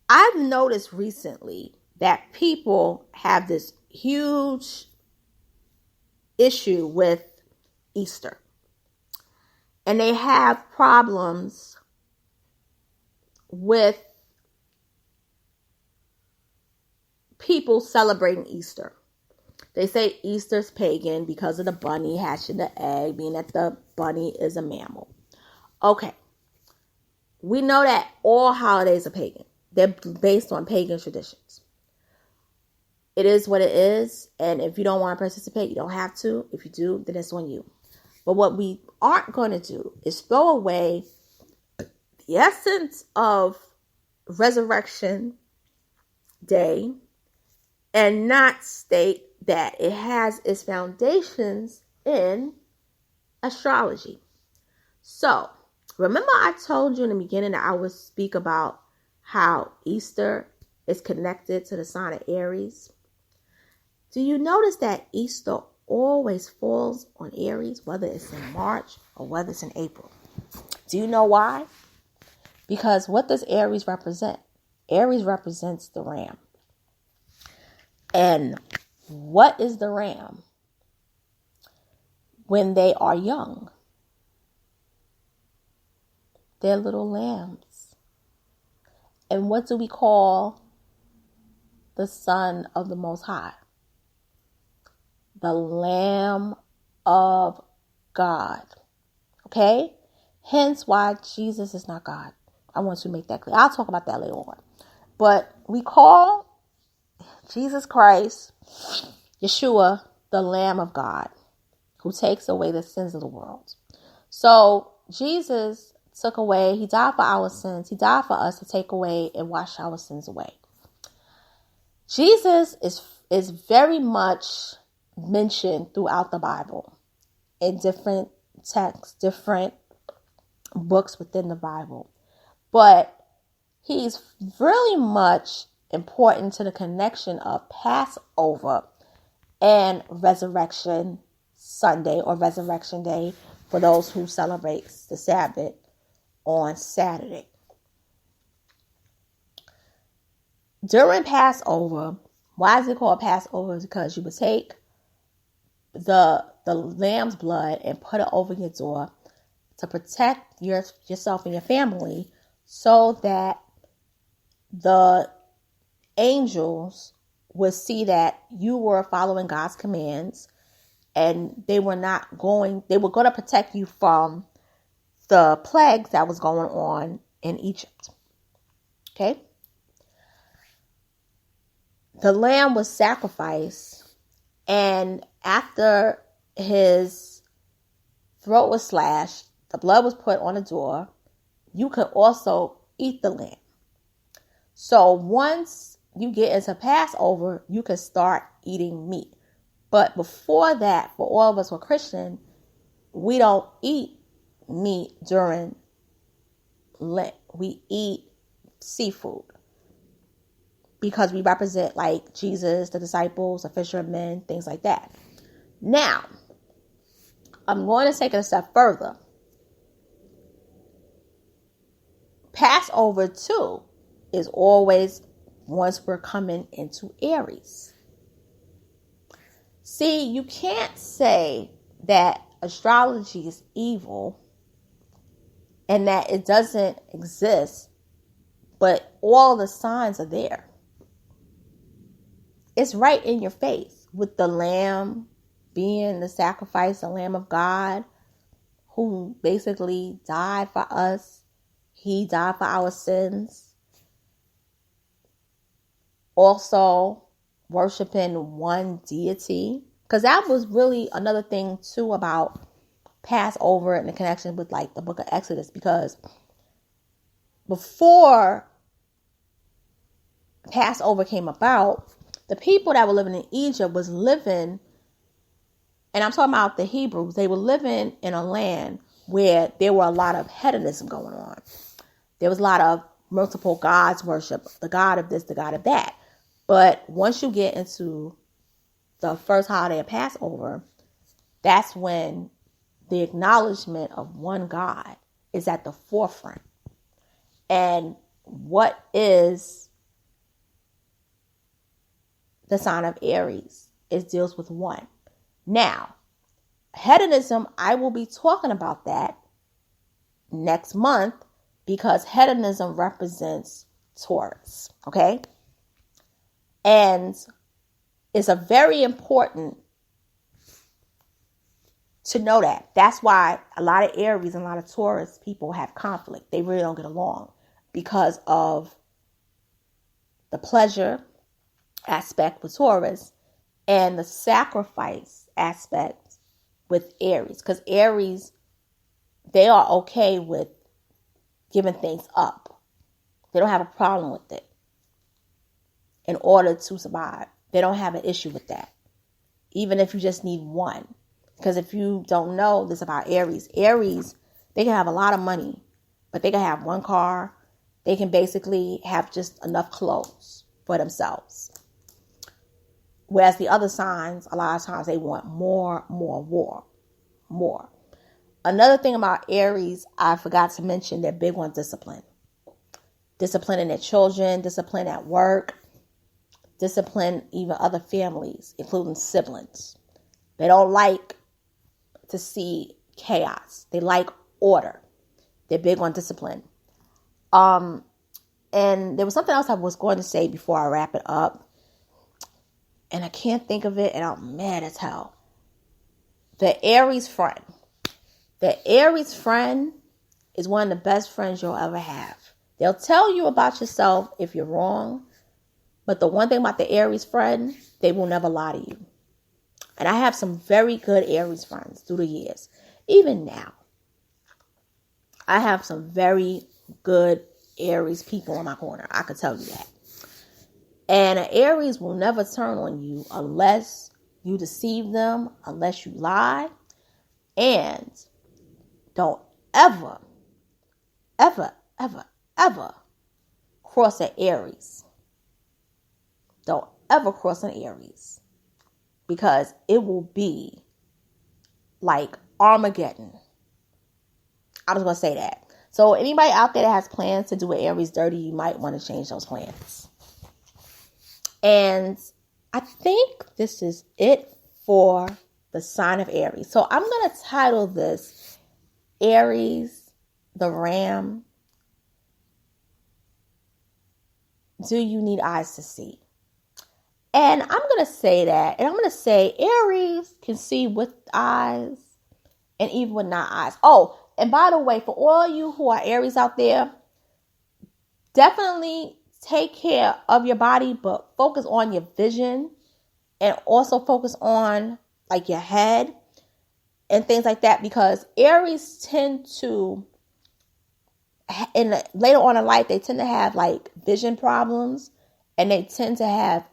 I've noticed recently that people have this huge issue with Easter. And they have problems with people celebrating Easter. They say Easter's pagan because of the bunny hatching the egg, being that the bunny is a mammal. Okay. We know that all holidays are pagan. They're based on pagan traditions. It is what it is. And if you don't want to participate, you don't have to. If you do, then it's on you. But what we aren't going to do is throw away the essence of Resurrection Day and not state that it has its foundations in astrology. So, remember I told you in the beginning that I would speak about how Easter is connected to the sign of Aries? Do you notice that Easter always falls on Aries, whether it's in March or whether it's in April? Do you know why? Because what does Aries represent? Aries represents the ram. And what is the ram? When they are young, they're little lambs. And what do we call the Son of the Most High? The Lamb of God. Okay? Hence why Jesus is not God. I want to make that clear. I'll talk about that later on. But we call Jesus Christ, Yeshua, the Lamb of God, who takes away the sins of the world. So Jesus he died for our sins. He died for us to take away and wash our sins away. Jesus is very much mentioned throughout the Bible in different texts, different books within the Bible. But he's really much important to the connection of Passover and Resurrection Sunday or Resurrection Day for those who celebrate the Sabbath on Saturday. During Passover, why is it called Passover? Because you would take the lamb's blood and put it over your door to protect yourself and your family so that the angels would see that you were following God's commands and they were going to protect you from the plagues that was going on in Egypt. Okay? The lamb was sacrificed, and after his throat was slashed, the blood was put on the door. You could also eat the lamb. So once you get into Passover, you can start eating meat. But before that, for all of us who are Christian, we don't eat meat during Lent. We eat seafood because we represent like Jesus, the disciples, the fishermen, things like that. Now, I'm going to take it a step further. Passover too is always once we're coming into Aries. See, you can't say that astrology is evil and that it doesn't exist, but all the signs are there. It's right in your face with the lamb being the sacrifice, the Lamb of God, who basically died for us. He died for our sins. Also, worshiping one deity. Because that was really another thing too about Passover and the connection with like the book of Exodus. Because before Passover came about, the people that were living in Egypt was living, and I'm talking about the Hebrews, they were living in a land where there were a lot of hedonism going on. There was a lot of multiple gods worship, the god of this, the god of that. But once you get into the first holiday of Passover, that's when the acknowledgement of one God is at the forefront. And what is the sign of Aries? It deals with one. Now, hedonism, I will be talking about that next month because hedonism represents Taurus, okay? And it's a very important to know that. That's why a lot of Aries and a lot of Taurus people have conflict. They really don't get along because of the pleasure aspect with Taurus and the sacrifice aspect with Aries. Because Aries, they are okay with giving things up. They don't have a problem with it in order to survive. They don't have an issue with that. Even if you just need one. Because if you don't know this about Aries, they can have a lot of money, but they can have one car. They can basically have just enough clothes for themselves. Whereas the other signs, a lot of times they want more. Another thing about Aries, I forgot to mention, they're big on discipline. Discipline in their children, discipline at work, discipline even other families, including siblings. They don't like to see chaos. They like order. They're big on discipline. And there was something else I was going to say before I wrap it up. And I can't think of it, and I'm mad as hell. The Aries friend. The Aries friend is one of the best friends you'll ever have. They'll tell you about yourself if you're wrong. But the one thing about the Aries friend, they will never lie to you. And I have some very good Aries friends through the years. Even now, I have some very good Aries people in my corner. I can tell you that. And an Aries will never turn on you unless you deceive them, unless you lie. And don't ever cross an Aries. Don't ever cross an Aries. Because it will be like Armageddon. I was going to say that. So anybody out there that has plans to do an Aries dirty, you might want to change those plans. And I think this is it for the sign of Aries. So I'm going to title this Aries, the Ram. Do you need eyes to see? And I'm going to say that. And I'm going to say Aries can see with eyes and even with not eyes. Oh, and by the way, for all you who are Aries out there, definitely take care of your body, but focus on your vision and also focus on like your head and things like that, because Aries tend to, later on in life, they tend to have like vision problems and they tend to have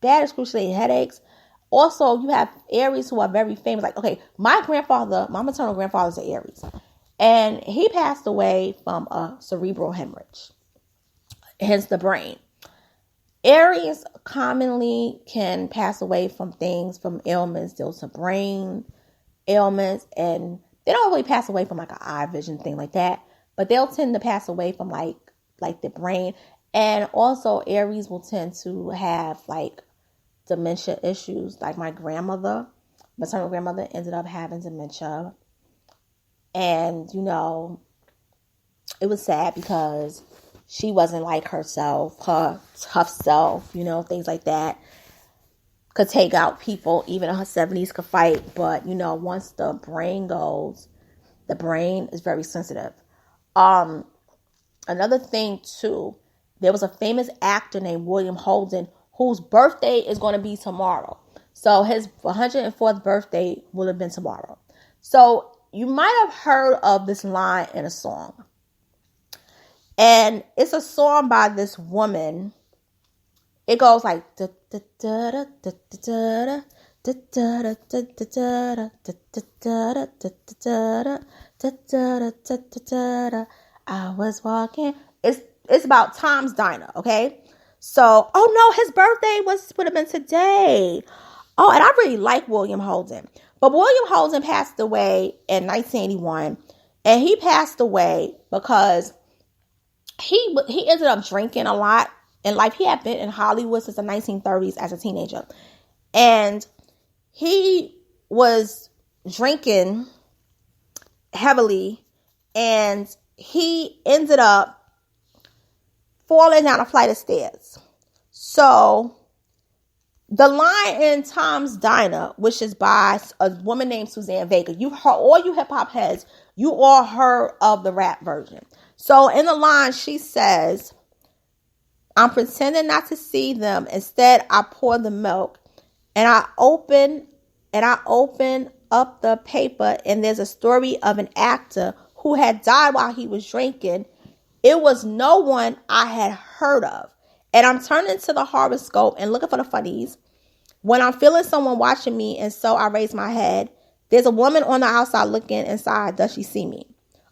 bad excruciating headaches. Also, you have Aries who are very famous. Like, okay, my maternal grandfather is an Aries, and he passed away from a cerebral hemorrhage, hence the brain. Aries commonly can pass away from ailments due to brain ailments, and they don't really pass away from like an eye vision thing like that, but they'll tend to pass away from like the brain. And also Aries will tend to have like dementia issues. Like my maternal grandmother ended up having dementia, and it was sad because she wasn't like herself, her tough self, things like that. Could take out people, even in her 70s, could fight. But, once the brain goes, the brain is very sensitive. Another thing, too, there was a famous actor named William Holden whose birthday is going to be tomorrow. So his 104th birthday will have been tomorrow. So you might have heard of this line in a song. And it's a song by this woman. It goes like I was walking. It's about Tom's Diner, okay? So, oh no, his birthday would have been today. Oh, and I really like William Holden. But William Holden passed away in 1981, and he passed away because he ended up drinking a lot in life. He had been in Hollywood since the 1930s as a teenager. And he was drinking heavily, and he ended up falling down a flight of stairs. So the line in Tom's Diner, which is by a woman named Suzanne Vega, all you hip hop heads, you all heard of the rap version. So in the line, she says, I'm pretending not to see them. Instead, I pour the milk, and I open up the paper, and there's a story of an actor who had died while he was drinking. It was no one I had heard of. And I'm turning to the horoscope and looking for the funnies. When I'm feeling someone watching me, and so I raise my head, there's a woman on the outside looking inside. Does she see me?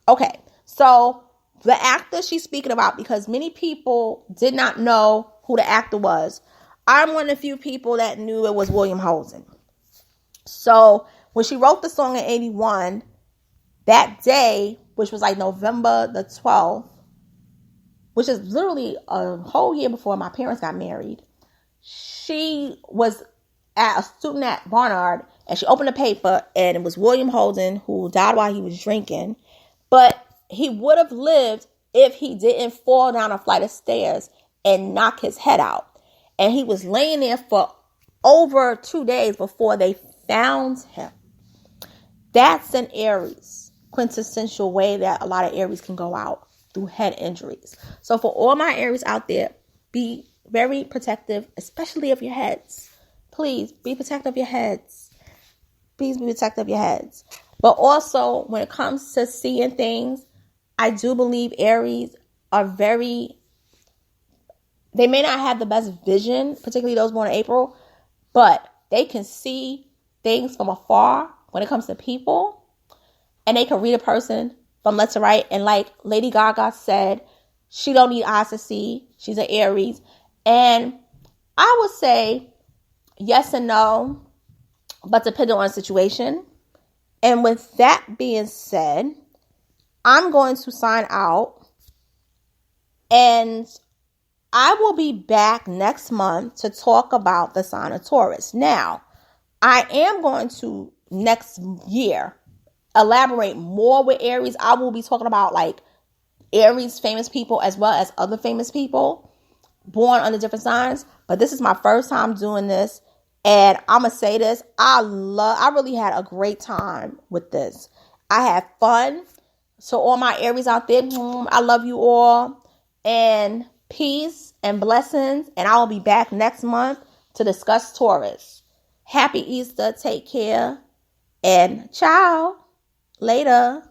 Okay, so the actor she's speaking about, because many people did not know who the actor was. I'm one of the few people that knew it was William Holden. So when she wrote the song in 81, that day, which was like November the 12th, which is literally a whole year before my parents got married, she was a student at Barnard, and she opened the paper, and it was William Holden, who died while he was drinking. But he would have lived if he didn't fall down a flight of stairs and knock his head out. And he was laying there for over 2 days before they found him. That's an Aries quintessential way that a lot of Aries can go out, through head injuries. So for all my Aries out there, be very protective, especially of your heads. Please be protective of your heads. Please be protective of your heads. But also, when it comes to seeing things, I do believe Aries are they may not have the best vision, particularly those born in April, but they can see things from afar when it comes to people, and they can read a person from left to right. And like Lady Gaga said, she don't need eyes to see. She's an Aries. And I would say yes and no, but depending on the situation. And with that being said, I'm going to sign out, and I will be back next month to talk about the sign of Taurus. Now, I am going to next year elaborate more with Aries. I will be talking about like Aries famous people as well as other famous people born under different signs. But this is my first time doing this, and I'm gonna say this: I really had a great time with this. I had fun. So all my Aries out there, I love you all, and peace and blessings. And I will be back next month to discuss Taurus. Happy Easter. Take care. And ciao. Later.